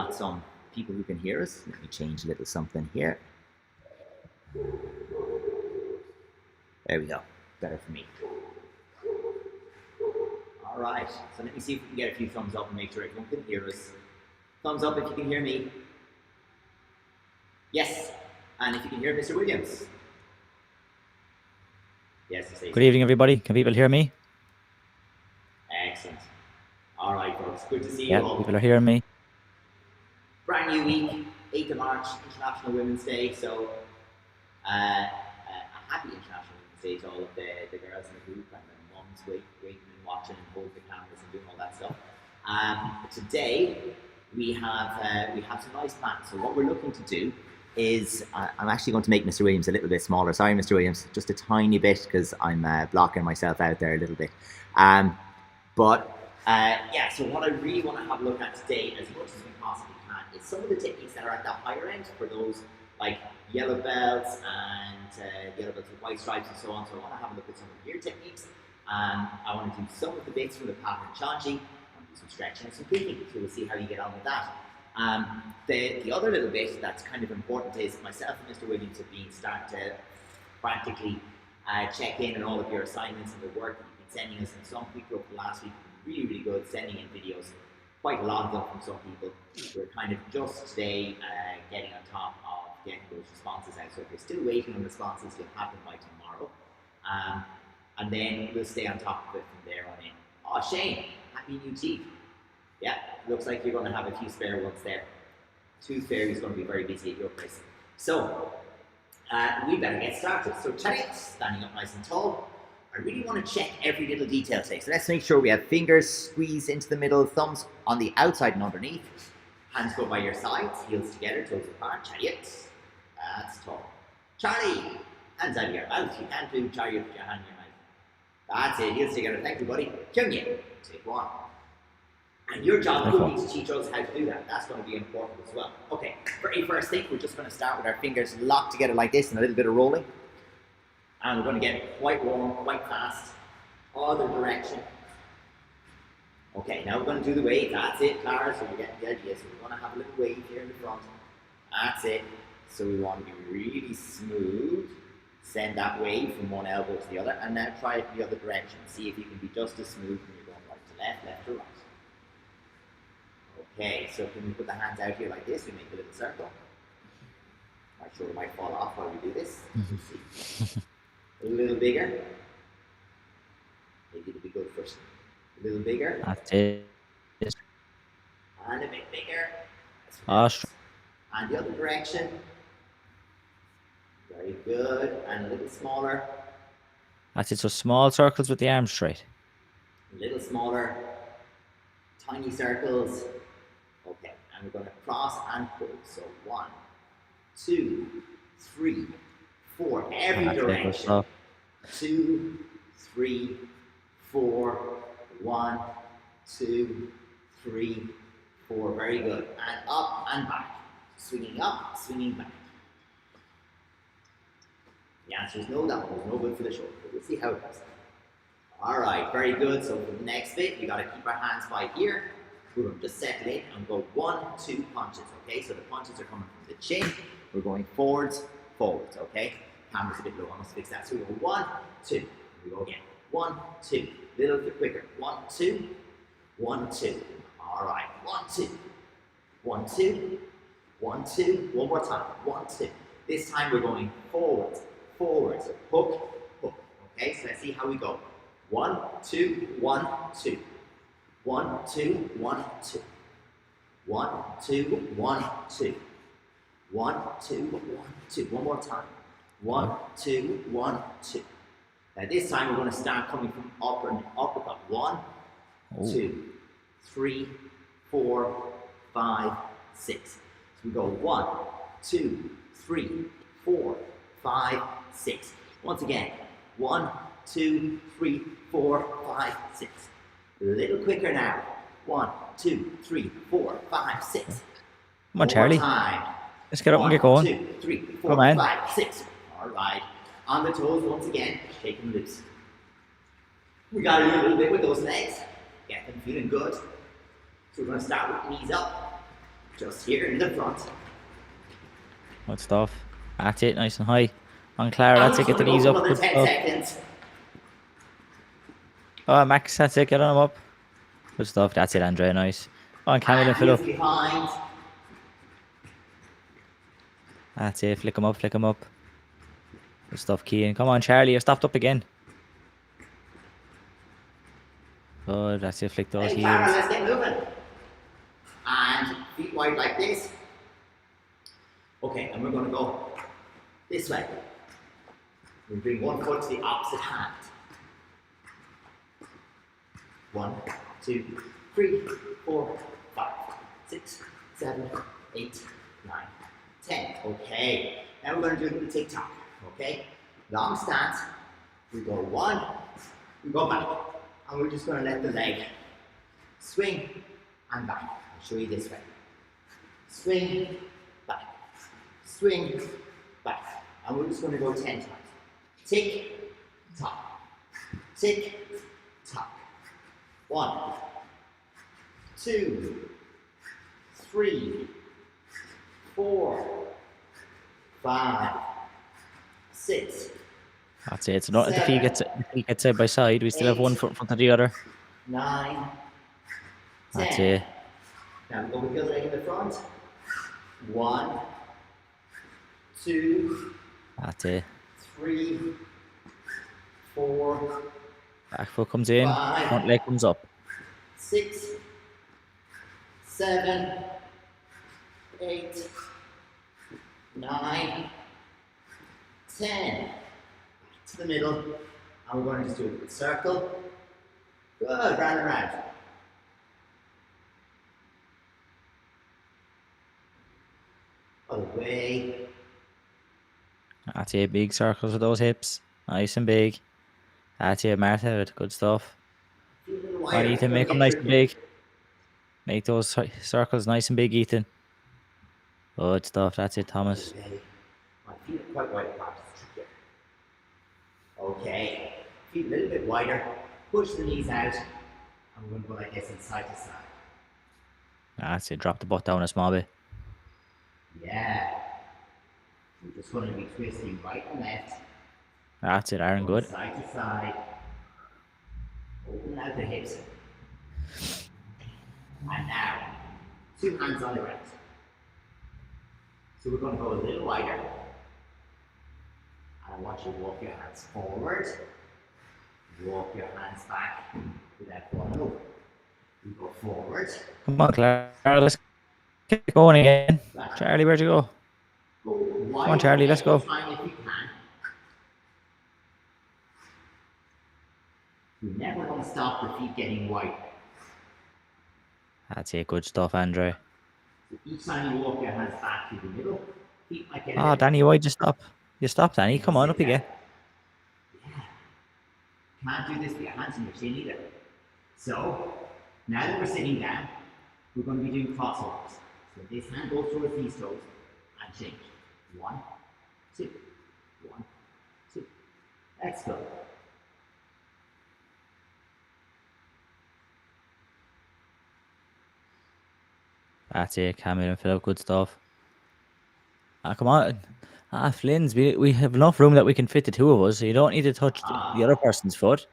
got some people who can hear us. Let me change a little something here. There we go. Better for me. All right. So let me see if we can get a few thumbs up and make sure everyone can hear us. Thumbs up if you can hear me. Yes. And if you can hear Mr. Williams. Yes. Good evening, everybody. Can people hear me? Excellent. All right, folks. Good to see you Yeah, all. people are hearing me. Brand new week, 8th of March, International Women's Day. So, a happy International Women's Day to all of the girls in the group and the mums waiting and watching and holding the cameras and doing all that stuff. Today, we have some nice plans. So what we're looking to do is, I'm actually going to make Mr. Williams a little bit smaller. Sorry, Mr. Williams, just a tiny bit because I'm blocking myself out there a little bit. Yeah, so what I really want to have a look at today, as much as we possibly can, is some of the techniques that are at the higher end for those like yellow belts and yellow belts with white stripes and so on. So I want to have a look at some of your techniques. I want to do some of the bits from the pattern Chanji. I want to do some stretching and some kicking. So we'll see how you get on with that. The other little bit that's kind of important is myself and Mr. Williams have been starting to practically check in on all of your assignments and the work that you've been sending us. And some people over the last week have been really good sending in videos. Quite a lot of them from some people. We're kind of just today getting on top of getting those responses out. So if you're still waiting on responses, you'll have them by tomorrow. And then we'll stay on top of it from there on in. Oh, Shane, happy new teeth. Yeah, looks like you're going to have a few spare ones there. Tooth Fairy is going to be very busy at your place. So, we better get started. So, Charlie, standing up nice and tall. I really want to check every little detail today. So let's make sure we have fingers squeezed into the middle, thumbs on the outside and underneath. Hands go by your sides, heels together, toes apart. Chariot. That's tall. Charlie, hands out of your mouth. You can't do chariot with your hand in your mouth. That's it, heels together. Thank you, buddy. Kyungye. Take one. And your job will be to teach us how to do that. That's going to be important as well. Okay, very first thing, we're just going to start with our fingers locked together like this and a little bit of rolling. And we're going to get quite warm, quite fast. Other direction. Okay, now we're going to do the wave. That's it, Clara. So you're getting the idea. So we're going to have a little wave here in the front. That's it. So we want to be really smooth. Send that wave from one elbow to the other. And now try it the other direction. See if you can be just as smooth when you're going right to left, left to right. Okay, so can we put the hands out here like this? We make a little circle. I'm sure it might fall off while we do this. See. A little bigger. Maybe it'll be good first. A little bigger. That's it. And a bit bigger. Awesome. And the other direction. Very good. And a little smaller. That's it. So small circles with the arms straight. A little smaller. Tiny circles. Okay. And we're going to cross and pull. So 1, 2, 3, 4. Every direction. 2, 3, 4. 1, 2, 3, 4. Very good. And up and back. Swinging up, swinging back. The answer is no, that one was no good for the shoulder. But we'll see how it goes. All right, very good. So for the next bit, we got to keep our hands by here. We're going to just settle in and go 1, 2 punches. Okay, so the punches are coming from the chin. We're going forwards, forwards. Okay, camera's a bit low. I must fix that. So we go 1, 2. We go again. 1, 2. A little bit quicker. 1, 2. 1, 2. All right. 1, 2. 1, 2. 1, 2. One more time. 1, 2. This time we're going forwards, forwards. Hook, hook. Okay, so let's see how we go. 1, 2, 1, 2. 1, 2, 1, 2. 1, 2, 1, 2. 1, 2, 1, 2. One more time. 1, 2, 1, 2. Now this time we're going to start coming from upper and uppercut. 1, 2, 3, 4, 5, 6. So we go 1, 2, 3, 4, 5, 6. Once again, 1, 2, 3, 4, 5, 6. A little quicker now. 1, 2, 3, 4, 5, 6. Come on, Charlie. Let's get up and get going. 1, 2, 3, 4, 5, 6. All right. On the toes once again, shake them loose. We got to do a little bit with those legs. Get them feeling good. So we're going to start with knees up. Just here in the front. Good stuff. That's it, nice and high. On Clara, And that's we're it, just get the going to go knees for up. another Good 10 stuff. seconds. Oh, Max, that's it, get on him up. Good stuff, that's it, Andre, nice. On Camille and And fill heels up. behind. That's it, flick him up, flick him up. Good stuff, Keane. Come on, Charlie, you're stopped up again. Good, that's it, flick those Hey, Clara, heels. let's get moving. And feet wide like this. Okay, and we're going to go this way. We bring one foot to the opposite hand. 1, 2, 3, 4, 5, 6, 7, 8, 9, 10. Okay, now we're going to do a little tick-tock. Okay, long stance. We go 1, we go back, and we're just going to let the leg swing and back. I'll show you this way. Swing, back, swing, back. And we're just going to go 10 times. Tick, tock, tick, tock. 1, 2, 3, 4, 5, 6. That's it, so don't let the feet get side by side. We still have one foot in front of the other. 9, 10. That's it. Now we go with the other leg in the front. 1, 2, That's it. 3, 4, Back foot comes in, front leg comes up. 6, 7, 8, 9, 10. To the middle. And we're going to just do a good circle. Good, round and round. Other way. That's it, big circles with those hips. Nice and big. That's it, Martha, good stuff. Feel a little Come on, wider. Ethan, It's make them gonna nice get and tricky. big. Make those circles nice and big, Ethan. Good stuff, that's it, Thomas. Okay. My feet are quite wide apart. It's trickier. Okay. Feet a little bit wider. Push the knees out. And we're going to go like this, and side to side. That's it, drop the butt down a small bit. Yeah. We're just going to be twisting right and left. That's it, Aaron, Going good. side to side. Open out the hips. And now, 2 hands on the ground. So we're going to go a little wider. And I want you to walk your hands forward. Walk your hands back without falling over. We go forward. Come on, Clara, let's get going again. Back. Charlie, where'd you go? Go wider. Come on, Charlie, let's go. Time if you can. You never want to stop the feet getting wider. That's it, good stuff, Andre. So each time you walk your hands back to the middle, feet might get a Oh, bit. Danny, why'd you stop? You stopped, Danny. Come on, up again. Yeah. Can't do this with your hands on your chin either. So, now that we're sitting down, we're going to be doing crossovers. So this hand goes towards these toes and change. 1, 2, 1, 2. Let's go. That's it, Camille and Philip, good stuff. Come on. Flynn's, we have enough room that we can fit the two of us, so you don't need to touch the other person's foot.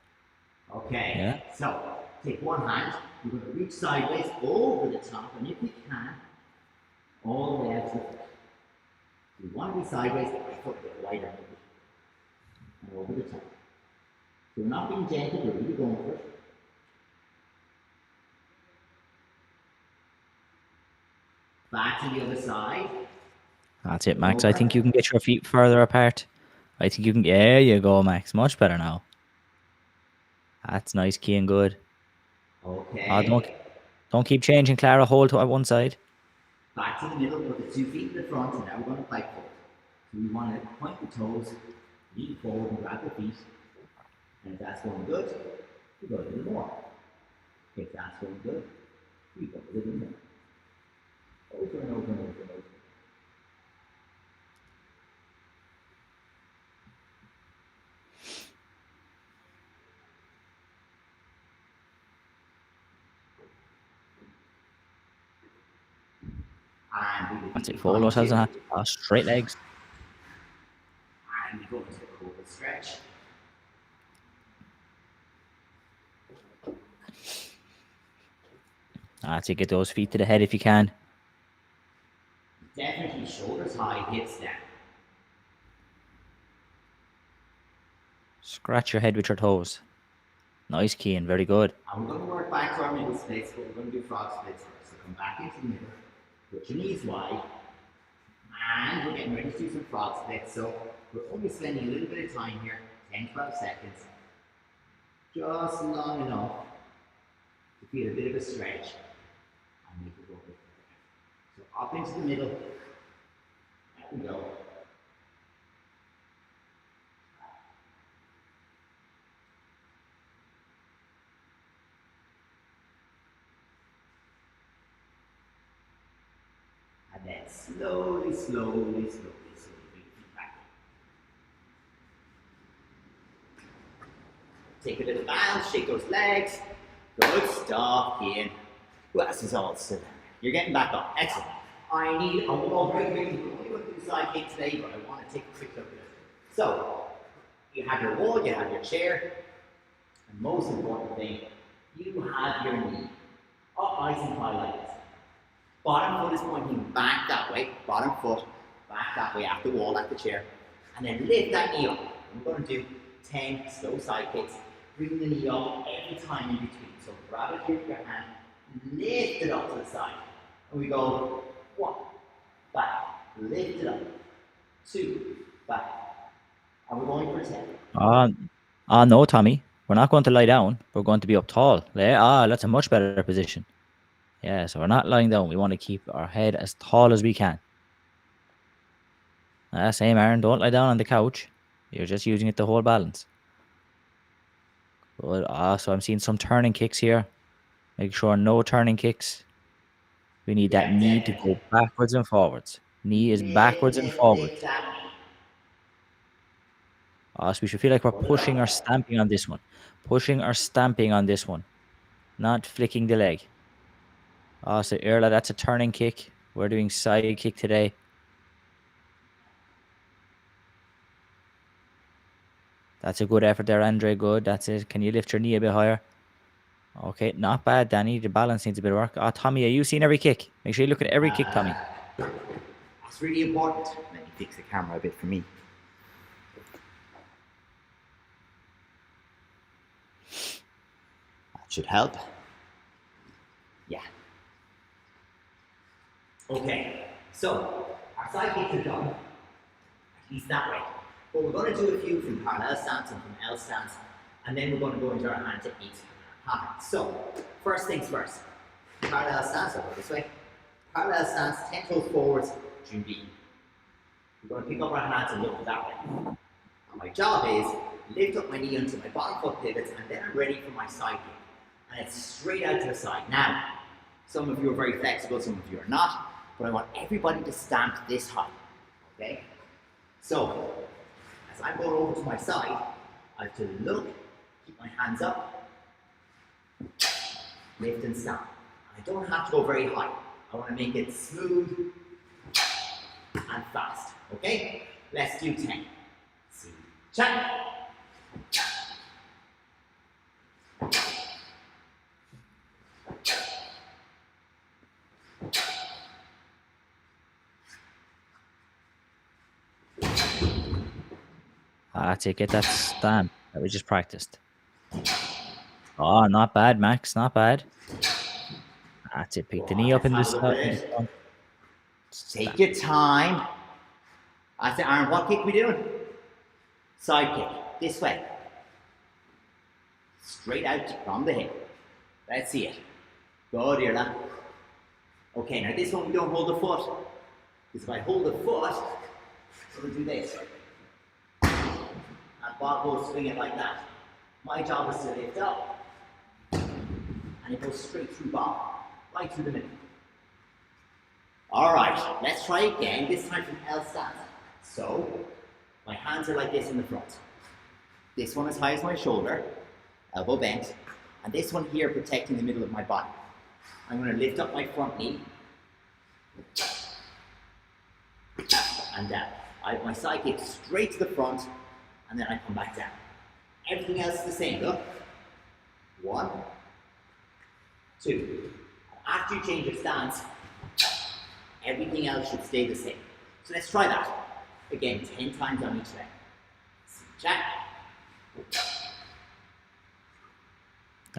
Okay, Yeah. so take one hand, you're going to reach sideways over the top, and if you can, all the way out to the foot. You want to be sideways, get my foot a bit wider and over the top. So we're not being gentle, we're really going for it. Back to the other side. That's it, Max. I think you can get your feet further apart. I think you can. There you go, Max. Much better now. That's nice, key and good. Okay. Don't keep changing, Clara. Hold to one side. Back to the middle, put the 2 feet in the front, and now we're going to pike forward. So we want to point the toes, lean forward and grab the feet. And if that's going good, we go a little more. If that's going good, we go a little more. Over and over and over and over. That's it. Repeat Fold point ourselves in two. half. Straight legs. And we go into a cobra stretch. That's it. Get those feet to the head if you can. Definitely shoulders high, hips down. Scratch your head with your toes. Nice, Cian. Very good. And we're going to work back to our middle splits, but we're going to do frog splits first. So come back into the middle, put your knees wide, and we're getting ready to do some frog splits. So we're only spending a little bit of time here, 10-12 seconds, just long enough to feel a bit of a stretch and make it go a bit further. So up into the middle, there we go. And then slowly, slowly, slowly, slowly bring your feet back. Take a little bounce, shake those legs. Good stuff, Cian. Glasses all still there. You're getting back up. Excellent. I need a wall break. We're only going to do side kick today, but I want to take a quick look at it. So, you have your wall, you have your chair, and most important thing, you have your knee up nice and high like this. Bottom foot is pointing back that way. Bottom foot back that way at the wall, at the chair. And then lift that knee up. We're going to do 10 slow side kicks. Bring the knee up every time in between. So grab it here with your hand, lift it up to the side. And we go 1, back, lift it up. 2, back. And we're going for 10. No, Tommy. We're not going to lie down. We're going to be up tall. That's a much better position. Yeah, so we're not lying down. We want to keep our head as tall as we can. Same, Aaron. Don't lie down on the couch. You're just using it to hold balance. Good. So I'm seeing some turning kicks here. Make sure no turning kicks. We need that knee to go backwards and forwards. Knee is backwards and forwards. So we should feel like we're pushing or stamping on this one. Pushing or stamping on this one. Not flicking the leg. So Erla, that's a turning kick. We're doing side kick today. That's a good effort there, Andre. Good. That's it. Can you lift your knee a bit higher? Okay, not bad, Danny. The balance needs a bit of work. Tommy, are you seeing every kick? Make sure you look at every kick, Tommy. That's really important. Let me fix the camera a bit for me. That should help. Yeah. Okay, so our side kicks are done. At least that way. But we're going to do a few from parallel stance and from L stance, and then we're going to go into our hand techniques. So, first things first. Parallel stance, I'll go this way. Parallel stance, 10 toes forwards, June B. We're going to pick up our hands and look that way. And my job is lift up my knee until my bottom foot pivots, and then I'm ready for my side kick. And it's straight out to the side. Now, some of you are very flexible, some of you are not, but I want everybody to stamp this high. Okay? So, as I'm going over to my side, I have to look, keep my hands up, lift and stamp. And I don't have to go very high. I want to make it smooth and fast. Okay? Let's do 10. See. Check. That's it. Get that stamp that we just practiced. Oh, not bad, Max. Not bad. That's it. Pick the knee up in the front. Take your time. I said, Aaron, what kick we doing? Side kick. This way. Straight out from the hip. Let's see it. Good, Irla. Okay, now this one we don't hold the foot. Because if I hold the foot, we'll do this. And Bob will swing it like that. My job is to lift up. And it goes straight through Bob. Right through the middle. Alright, let's try again. This time from L stance. So, my hands are like this in the front. This one as high as my shoulder. Elbow bent. And this one here protecting the middle of my body. I'm going to lift up my front knee. and down. My side kick straight to the front, and then I come back down. Everything else is the same, look. 1, 2. After you change your stance, everything else should stay the same. So let's try that. Again, 10 times on each leg. Check.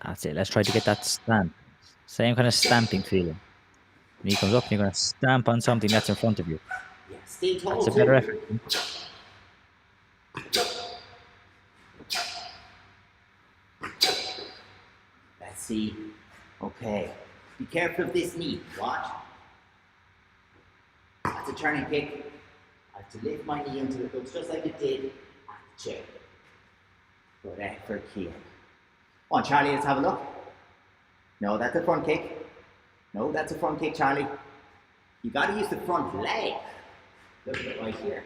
That's it. Let's try to get that stamp. Same kind of stamping feeling. When he comes up, you're going to stamp on something that's in front of you. Yeah, stay tall. That's a better effort. Let's see. Okay. Be careful of this knee. Watch. That's a turning kick. I have to lift my knee until it looks just like it did at the chair. Good effort here. Come on, Charlie, let's have a look. No, that's a front kick. No, that's a front kick, Charlie. You got to use the front leg. Look at it right here.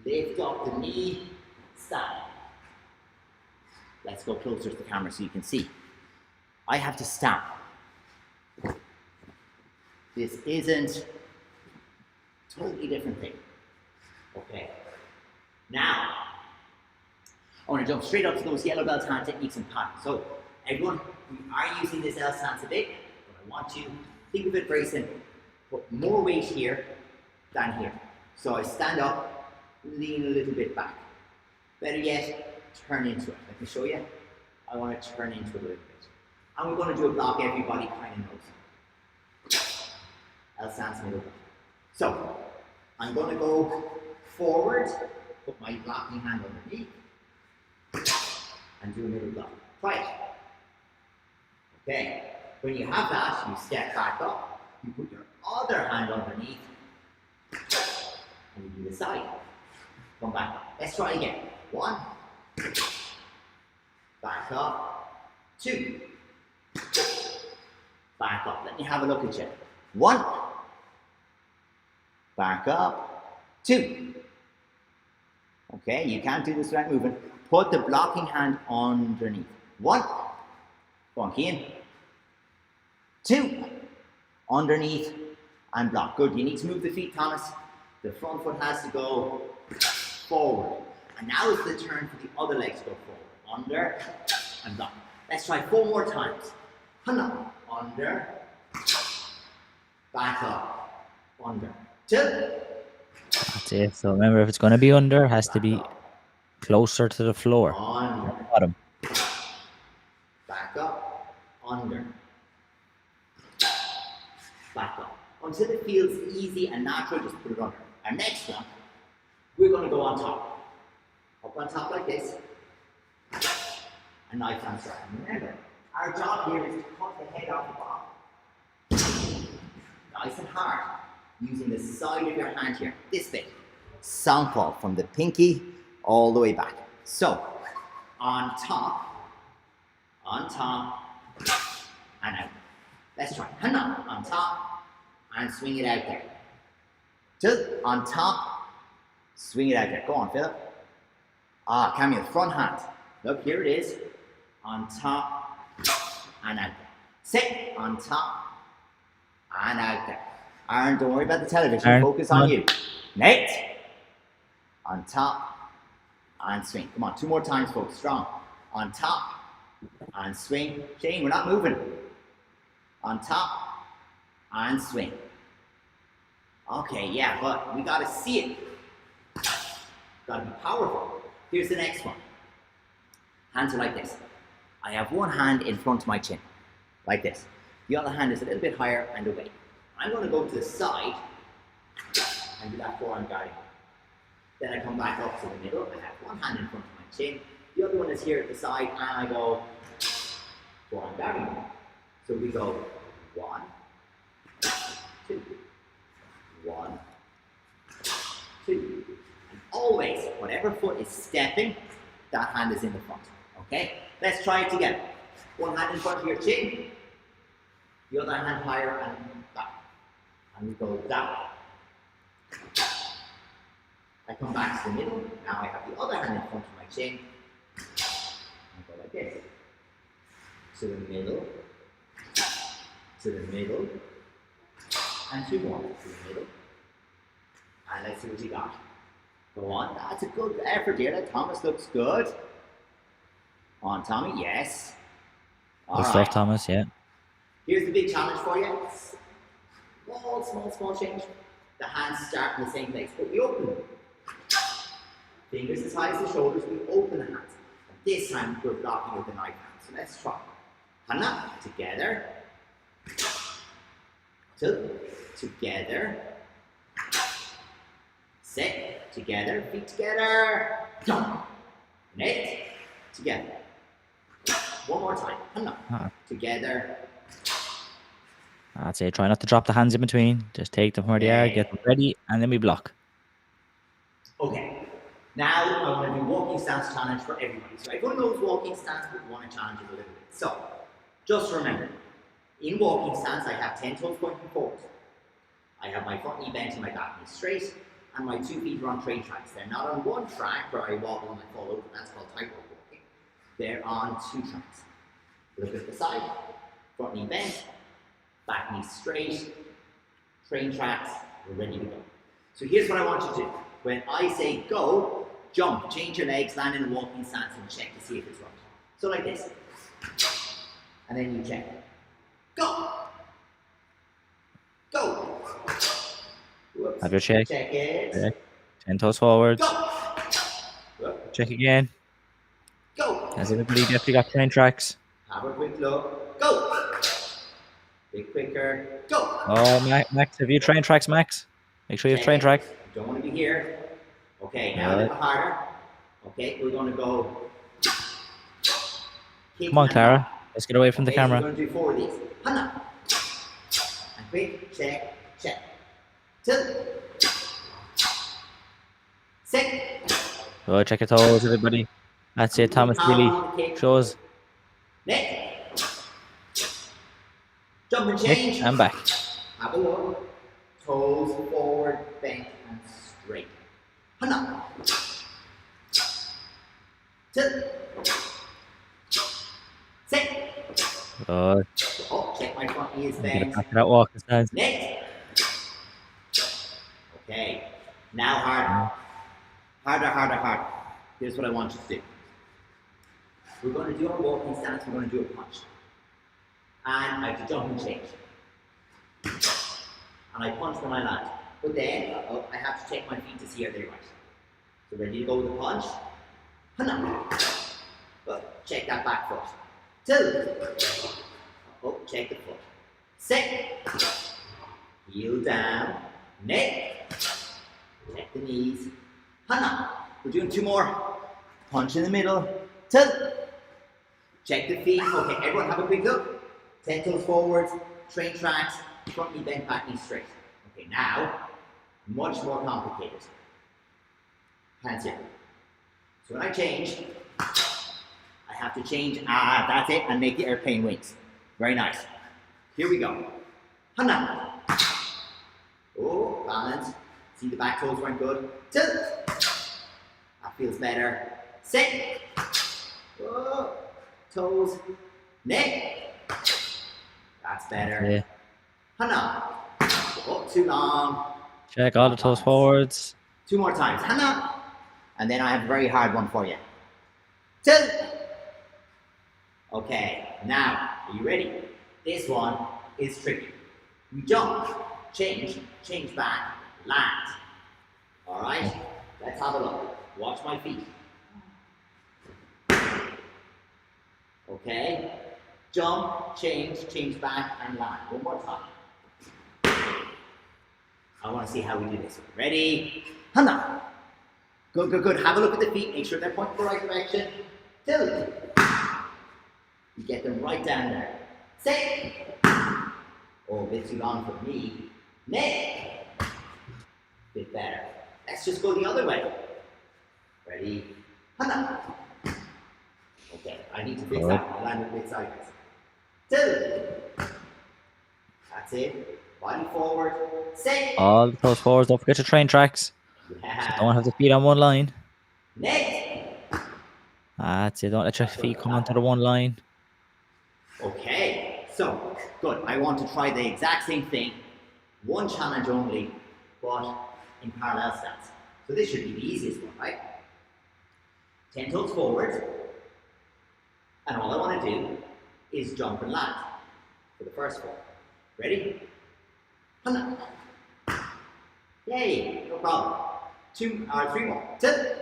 Lift up the knee, stand. Let's go closer to the camera so you can see. I have to stamp. This isn't a totally different thing. Okay. Now, I want to jump straight up to those yellow belt hand techniques and patterns. So, everyone, we are using this L stance a bit, but I want you to think of it very simple. Put more weight here than here. So I stand up, lean a little bit back. Better yet, turn into it. Let me show you. I want to turn into it a little bit. And we're going to do a block everybody kind of knows. L stance, middle block. So, I'm going to go forward, put my blocking hand underneath, and do a middle block. Try it. Okay. When you have that, you step back up, you put your other hand underneath, and you do the side. Come back up. Let's try again. 1, back up, 2, back up. Let me have a look at you. 1, back up, 2. Okay, you can't do this without moving. Put the blocking hand underneath. 1, go on, Cian. 2, underneath and block. Good, you need to move the feet, Thomas. The front foot has to go forward. And now is the turn for the other leg to go forward. Under and block. Let's try 4 more times. Hana, under, back up, under, 2. That's it. So remember, if it's going to be under, it has to be closer to the floor. Under, Bottom. back up, under, back up. Until it feels easy and natural, just put it under. Our next one, we're going to go on top. Up on top like this. A knife hand strike. Remember, our job here is to cut the head off the ball. Nice and hard. Using the side of your hand here, this bit. Southpaw from the pinky all the way back. So, on top, and out. Let's try. Hana, on top, and swing it out there. 2, on top, swing it out there. Go on, Philip. Camille, front hand. Look, here it is. On top, and out there. Sit, on top, and out there. Aaron, don't worry about the television. Aaron, focus on you. Nate, on top, and swing. Come on, 2 more times, folks. Strong. On top, and swing. Shane, we're not moving. On top, and swing. Okay, yeah, but we gotta see it. Gotta be powerful. Here's the next one. Hands are like this. I have one hand in front of my chin, like this. The other hand is a little bit higher and away. I'm going to go to the side and do that forearm guarding. Then I come back up to the middle. I have one hand in front of my chin. The other one is here at the side, and I go forearm guarding. So we go 1, 2, 1, 2. And always, whatever foot is stepping, that hand is in the front. Okay? Let's try it together. One hand in front of your chin, the other hand higher and back. And we go down. I come back to the middle. Now I have the other hand in front of my chin. And go like this. To the middle. To the middle. And 2 more. To the middle. And let's see what you got. Go on. That's a good effort here. That Thomas looks good. On, Tommy. Yes. All Good stuff, right. Thomas. Yeah. Here's the big challenge for you. Small change. The hands start in the same place, but we open them. Fingers as high as the shoulders, we open the hands. And this time we're blocking with the knife hand. So let's try. Hana, together. Two, together. Sit, together. Feet together. Jump. Net, together. One more time. Hana, together. That's it. Try not to drop the hands in between. Just take them where they are, get them ready, and then we block. Okay. Now I want to do walking stance challenge for everybody. So everyone knows walking stance, but we want to challenge it a little bit. So just remember, in walking stance, I have 10 toes pointing forward. I have my front knee bent and my back knee straight, and my 2 feet are on train tracks. They're not on one track where I wobble and I fall over. That's called tightrope walking. They're on 2 tracks. Look at the side, front knee bent, back knee straight, train tracks, we're ready to go. So here's what I want you to do. When I say go, jump, change your legs, land in a walking stance and check to see if it's right. So like this. And then you check. Go! Go! Whoops. Have your check. Check it. Check. 10 toes forward. Go! Check again. Go! Has everybody definitely got train tracks? Have a quick look. Go! Bit quicker. Go! Oh, Max, have you train tracks, Max? Make sure you have train tracks. Don't want to be here. Okay, now a little harder. Okay, we're going to go. Come on, Clara. Let's get away from the camera. So we're going to do 4 of these. Hana. And quick, check. Two. Six. Oh, check your toes, everybody. That's it. Thomas really shows. Next. Jump and change. And back. Have a look. Toes forward, bent and straight. Hana. Two. Six. Oh, Check my front knee is get bent. back to that walk stance. Next. Okay. Now harder. Harder. Here's what I want you to do. We're going to do our walking stance. We're going to do a punch. And I have to jump and change. And I punch when I land. But then, I have to check my feet to see are they right. So ready to go with the punch? Hana. Check that back foot. Two. Check the foot. Six. Heel down. Neck. Check the knees. Hana. We're doing 2 more. Punch in the middle. Two. Check the feet. Okay, everyone have a quick look. 10 toes forwards. Train tracks. Front knee bent, back knee straight. Okay, now, much more complicated. Hands here. So when I change, I have to change, that's it, and make the airplane wings. Very nice. Here we go. Hana. Oh, balance. See the back toes weren't good. Two. That feels better. Sit. Oh, toes. Neck. That's better. Yeah. Hana. Oh, too long. Check all the toes forwards. 2 more times. Hana. And then I have a very hard one for you. Two. Okay, now, are you ready? This one is tricky. You jump, change back, land. All right, let's have a look. Watch my feet. Okay, jump, change back, and land. One more time. I want to see how we do this. Ready? Hana. Good. Have a look at the feet. Make sure they're pointing the right direction. Two. You get them right down there. Sit. Oh, a bit too long for me. Neck. Bit better. Let's just go the other way. Ready? Hana. Okay, I need to fix that. I landed a bit sideways. Two. That's it. Body forward. Sit. All the toes forwards. Don't forget your train tracks. Yeah. So don't have the feet on one line. Neck. That's it. Don't let your feet come onto the one line. Okay, so good. I want to try the exact same thing, one challenge only, but in parallel stance. So this should be the easiest one, right? 10 toes forward. And all I want to do is jump and land for the first one. Ready? Hana. Yay, no problem. 2 or 3 more. 2.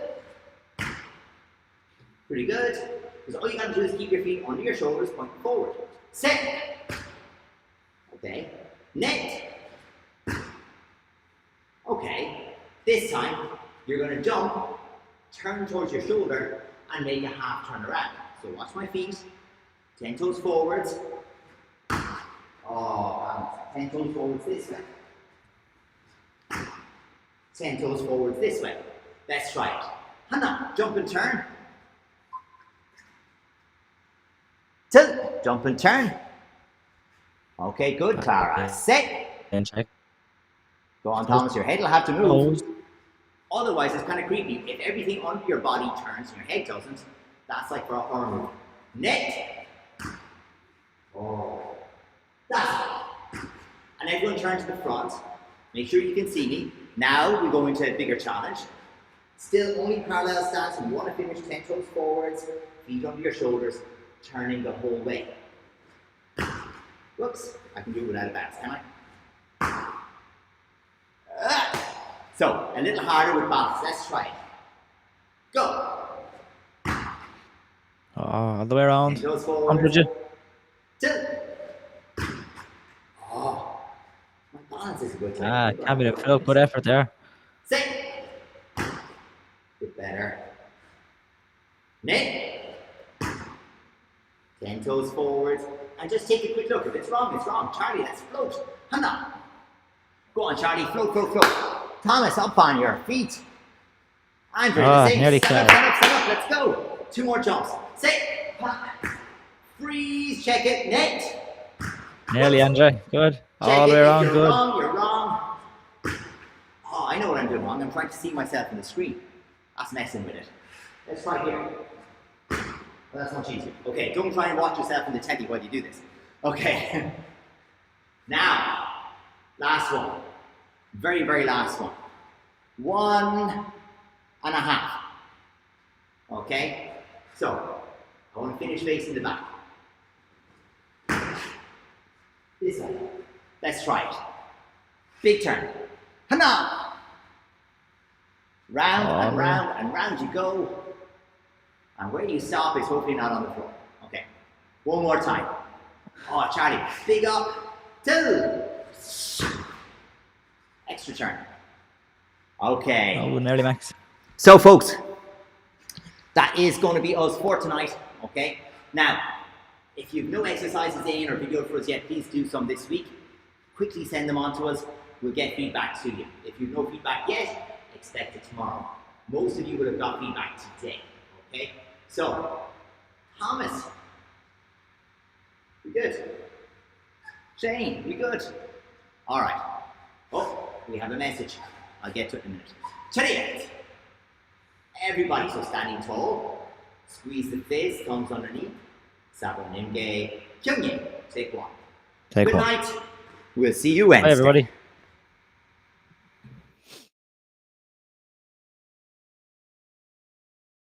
Pretty good. Because all you got to do is keep your feet under your shoulders, pointing forward. Set. Okay. Net. Okay. This time, you're going to jump, turn towards your shoulder, and make a half turn around. So watch my feet. 10 toes forwards. Oh, 10 toes forwards this way. 10 toes forwards this way. Let's try it. Hana, jump and turn. Tilt, jump and turn. Okay, good, Clara. Set. Then check. Go on, Thomas, your head will have to move. Otherwise, it's kind of creepy. If everything under your body turns and your head doesn't, that's like for a horror movie. Net. Oh. That's it. And everyone turn to the front. Make sure you can see me. Now we go into a bigger challenge. Still only parallel stance. You want to finish 10 toes forwards, feet under your shoulders, turning the whole way. Whoops, I can do it without a balance, can I? So, a little harder with balance. Let's try it. Go. Oh, all the way around. 10 toes forward. 100. Tilt. Oh, my balance is good. Can't be a good effort there. Sit. Bit better. Net. 10 toes forward. And just take a quick look. If it's wrong, it's wrong. Charlie, let's float. Hana. Go on, Charlie. Float, float, float. Thomas, up on your feet. Andre, the same. Nearly Stand up, stand up. Let's go. 2 more jumps. Sit. Freeze. Check it. Net. Nearly, Andre. Good. All the way around. You're Good. wrong, you're wrong. Oh, I know what I'm doing wrong. I'm trying to see myself in the screen. That's messing with it. Let's try here. Well, that's much easier. Okay, don't try and watch yourself in the telly while you do this. Okay. Now, last one. Very, very last one. 1.5. Okay? So, I want to finish facing the back. This way. Let's try it. Big turn. Hana! Round and round and round you go. And where you stop is hopefully not on the floor. Okay. One more time. Oh, Charlie. Big up. 2. Extra turn. Okay. Oh, nearly max. So, folks, that is going to be us for tonight. Okay. Now, if you've no exercises in or video for us yet, please do some this week. Quickly send them on to us. We'll get feedback to you. If you've no feedback yet, expect it tomorrow. Most of you would have got feedback today. Okay? So, Thomas, we good? Shane, we good? All right. Oh, we have a message. I'll get to it in a minute. Today, everybody, so standing tall, squeeze the fist, thumbs underneath. Sabon Nimge, Kyungye, take one. Take Good one. night. We'll see you Wednesday. Bye, everybody.